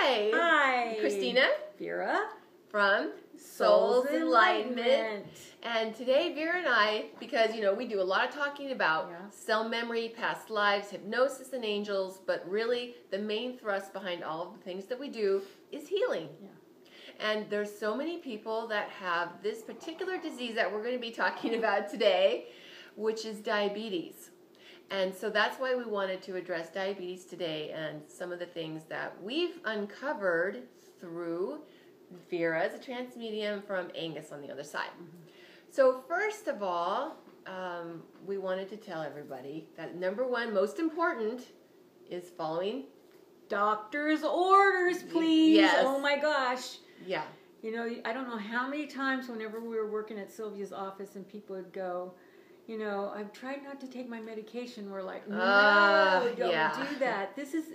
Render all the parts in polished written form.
Hi. Hi. Christina. Vera. From Soul's Enlightenment. And today Vera and I, because we do a lot of talking about cell memory, past lives, hypnosis, and angels, but really the main thrust behind all of the things that we do is healing. Yeah. And there's so many people that have this particular disease that we're going to be talking about today, which is diabetes. And so that's why we wanted to address diabetes today and some of the things that we've uncovered through Vera as a trance medium from Angus on the other side. So first of all, we wanted to tell everybody that number one, most important, is following Doctor's orders, please. Yes. Oh my gosh. Yeah. I don't know how many times whenever we were working at Sylvia's office and people would go, I've tried not to take my medication. We're like, no, don't do that. This is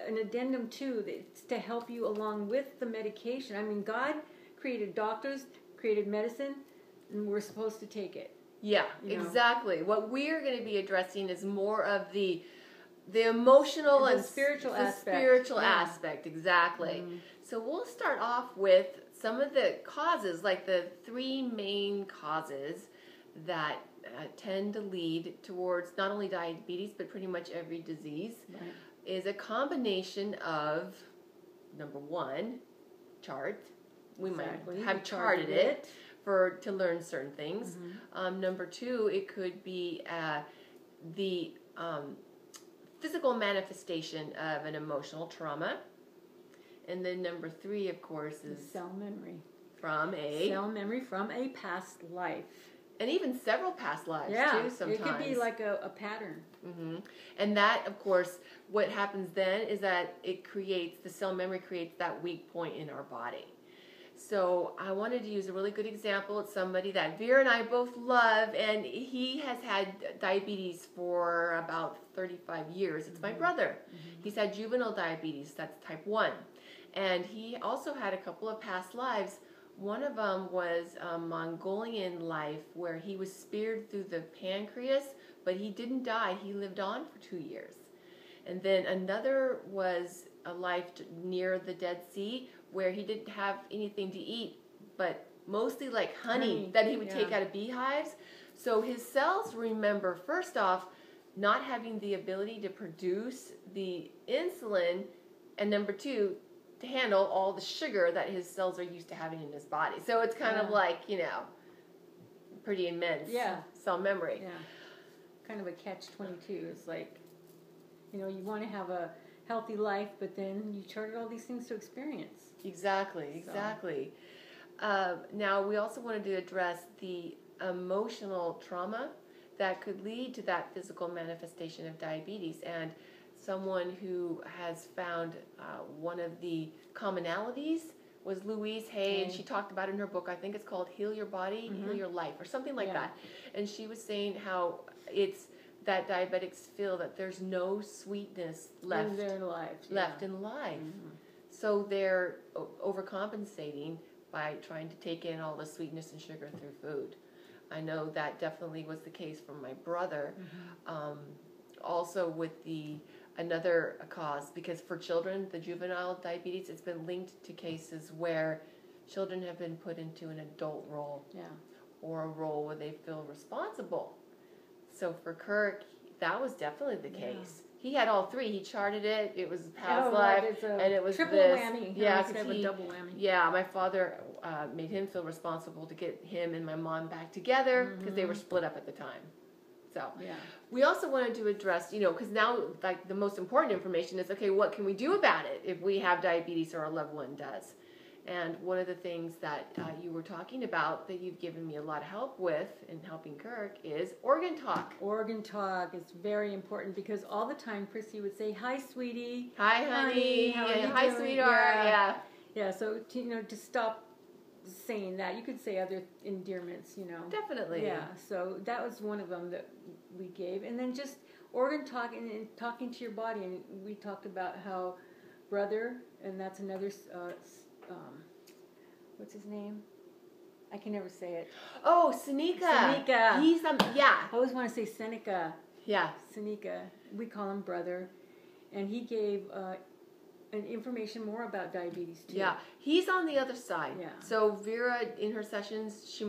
an addendum too. It's to help you along with the medication. I mean, God created doctors, created medicine, and we're supposed to take it. Yeah, exactly. What we're going to be addressing is more of the emotional and spiritual aspect. Spiritual aspect, exactly. So we'll start off with some of the causes, like the three main causes that tend to lead towards not only diabetes but pretty much every disease. Right. Is a combination of, number one, chart. We might have charted it to learn certain things. Number two, it could be the physical manifestation of an emotional trauma. And then number three, of course, is cell memory from a past life. And even several past lives, too, sometimes. It could be like a pattern. And that, of course, what happens then is that the cell memory creates that weak point in our body. So I wanted to use a really good example. It's somebody that Vera and I both love, and he has had diabetes for about 35 years. It's my brother. He's had juvenile diabetes, that's type 1. And he also had a couple of past lives. One of them was a Mongolian life where he was speared through the pancreas, but he didn't die. He lived on for 2 years. And then another was a life near the Dead Sea where he didn't have anything to eat, but mostly like honey that he would take out of beehives. So his cells remember, first off, not having the ability to produce the insulin, and number two, to handle all the sugar that his cells are used to having in his body. So it's kind of like, pretty immense cell memory. Yeah. Kind of a catch-22. It's like, you want to have a healthy life, but then you charted all these things to experience. Exactly. Now, we also wanted to address the emotional trauma that could lead to that physical manifestation of diabetes. And someone who has found one of the commonalities was Louise Hay, and she talked about it in her book, I think it's called Heal Your Body, Heal Your Life, or something like that. And she was saying how it's that diabetics feel that there's no sweetness left in their lives. In life. So they're overcompensating by trying to take in all the sweetness and sugar through food. I know that definitely was the case for my brother. Also with another cause, because for children, the juvenile diabetes, it's been linked to cases where children have been put into an adult role or a role where they feel responsible. So for Kirk, that was definitely the case. He had all three. He charted it. It was past life, and it was triple whammy. Yeah, could have a double whammy. Yeah, my father made him feel responsible to get him and my mom back together because they were split up at the time. So we also wanted to address, because now like the most important information is, okay, what can we do about it if we have diabetes or a loved one does? And one of the things that you were talking about that you've given me a lot of help with in helping Kirk is organ talk. Organ talk is very important because all the time Chrissy would say, "Hi, sweetie." "Hi, honey." "Hi, sweetheart." Yeah. So to stop saying that, you could say other endearments. Definitely. Yeah. So that was one of them that we gave, and then just organ talk and talking to your body. And we talked about how brother, and that's another. What's his name? I can never say it. Oh, Seneca. He's I always want to say Seneca. Yeah. Seneca. We call him brother. And he gave information more about diabetes too. Yeah, he's on the other side. Yeah. So Vera, in her sessions, she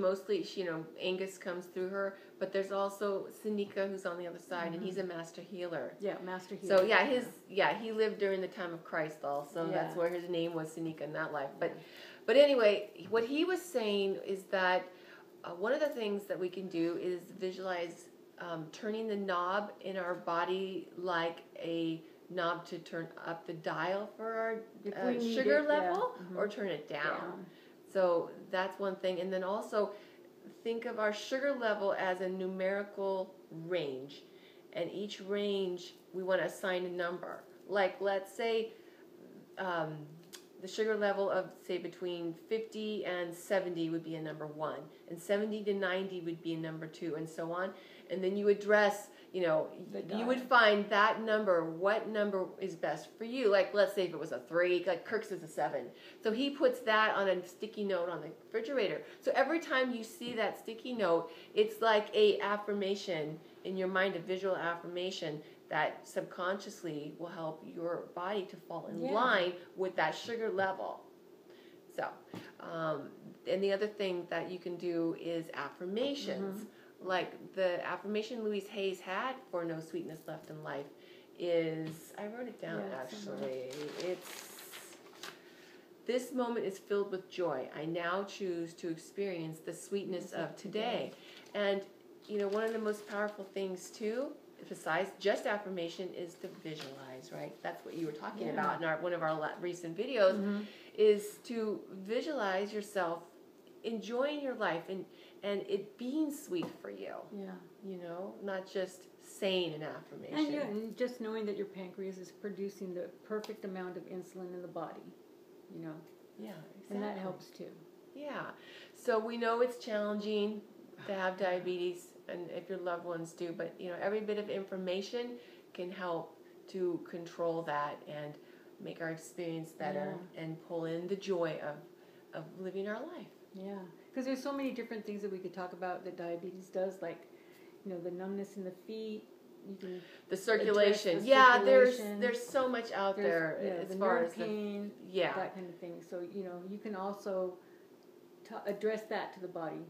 Angus comes through her, but there's also Sinika who's on the other side, and he's a master healer. Yeah, master healer. So he lived during the time of Christ also. That's where his name was Sinika in that life. But anyway, what he was saying is that one of the things that we can do is visualize turning the knob in our body like a knob to turn up the dial for our sugar level, or turn it down. So that's one thing. And then also think of our sugar level as a numerical range, and each range we want to assign a number. Like, let's say the sugar level of, say, between 50 and 70 would be a number 1, and 70 to 90 would be a number 2, and so on. And then you address, you would find that number, what number is best for you. Like, let's say if it was a 3, like Kirk's is a 7. So he puts that on a sticky note on the refrigerator. So every time you see that sticky note, it's like a affirmation in your mind, a visual affirmation that subconsciously will help your body to fall in line with that sugar level. So, and the other thing that you can do is affirmations. Like the affirmation Louise Hayes had for No Sweetness Left in Life is, I wrote it down actually. It's, this moment is filled with joy. I now choose to experience the sweetness of today. And, one of the most powerful things too, besides just affirmation, is to visualize, right? That's what you were talking about in one of our recent videos, is to visualize yourself enjoying your life and it being sweet for you. Yeah. Not just saying an affirmation. And just knowing that your pancreas is producing the perfect amount of insulin in the body, Yeah, exactly. And that helps too. Yeah. So we know it's challenging to have diabetes, and if your loved ones do, but every bit of information can help to control that and make our experience better and pull in the joy of living our life. Yeah, because there's so many different things that we could talk about that diabetes does, like the numbness in the feet. The circulation. There's so much out there as far as pain, that kind of thing. So you can also address that to the body.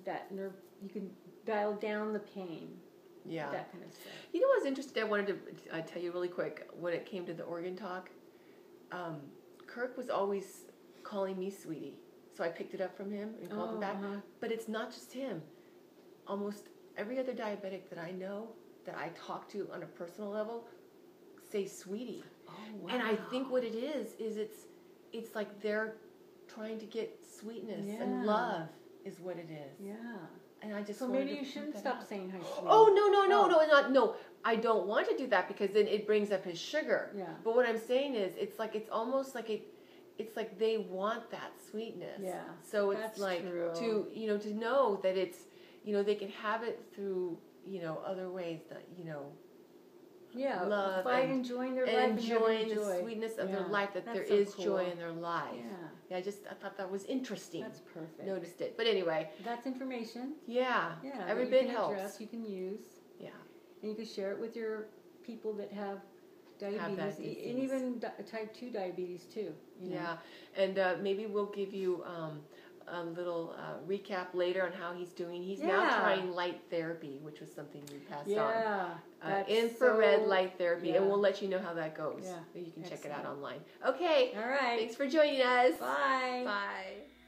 That nerve, you can dial down the pain. Yeah, that kind of stuff. What's interesting? I wanted to tell you really quick when it came to the organ talk. Kirk was always calling me sweetie. So I picked it up from him and called him back. But it's not just him. Almost every other diabetic that I know, that I talk to on a personal level, say sweetie. Oh, wow. And I think what it is it's like they're trying to get sweetness and love is what it is. Yeah. And I just so maybe you shouldn't stop saying hi, sweetie. Oh, no. I don't want to do that because then it brings up his sugar. Yeah. But what I'm saying is it's almost like it's like they want that sweetness. Yeah. So it's like true. To know that it's they can have it through other ways that love by enjoying their life and enjoying the sweetness of their life, that there is joy in their life. Yeah. I thought that was interesting. That's perfect. Noticed it. But anyway, that's information. Yeah. Every bit helps. Address, you can use. Yeah. And you can share it with your people that have diabetes, and even type 2 diabetes too. Yeah, and maybe we'll give you a little recap later on how he's doing. He's now trying light therapy, which was something we passed on. Infrared light therapy, and we'll let you know how that goes. Yeah, you can check it out online. Okay. All right. Thanks for joining us. Bye. Bye.